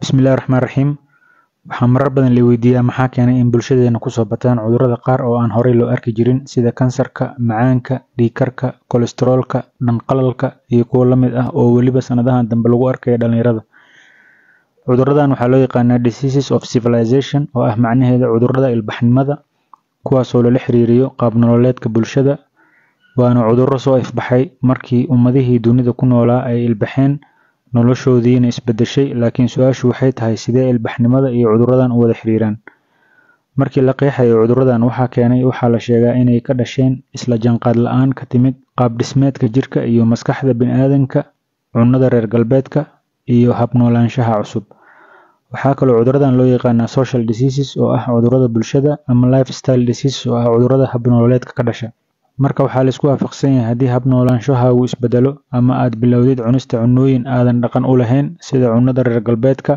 Bismillaahi Raxmaani Raxiim. Waxaa marar badan la weydiiyaa maxaa keenay in bulshadeena ku soo bataan cudurrada qaar oo aan horey loo arki jirin sida kansarka, macaanka, dhiig-karka, kolestaroolka, dhanqalalka iyo kuwo la mid ah oo weliba sanadahan dambe lagu arkayo dhalinyarada. Cudurradan waxaa loo yaqaanaa diseases of civilization oo ah macnaheeda cudurrada ilbaxnimada, kuwaasoo lala xiriiriyo qaab nololeedka bulshada. Waana cudurro soo ifbaxay markii ummadihii dunida ku noolaa ay ilbaxeen, noloshoodiina isbedeshay. Laakiin su-aashu waxay tahay sidee ilbaxnimada iyo cudurradan u wada xiriiraan? Markii la qeexayo cudurradan waxaa keenay, waxaa la sheegaa inay ka dhasheen isla jaanqaad la'aan ka timid qaab dhismeedka jirka iyo maskaxda bini'aadamka, cunnada reer galbeedka, iyo hab noolaanshaha cusub. Waxaa kaloo cudurradan loo yaqaanaa social diseases oo ah cudurrada bulshada, ama lifestyle diseases oo ah cudurrada hab nololeedka ka dhasha. Marka waxaa la isku waafaqsan yahay haddii hab noolaanshahaagu isbedelo ama aad bilowdid cunista cunnooyin aadan dhaqan u lahayn sida cunnada reer galbeedka,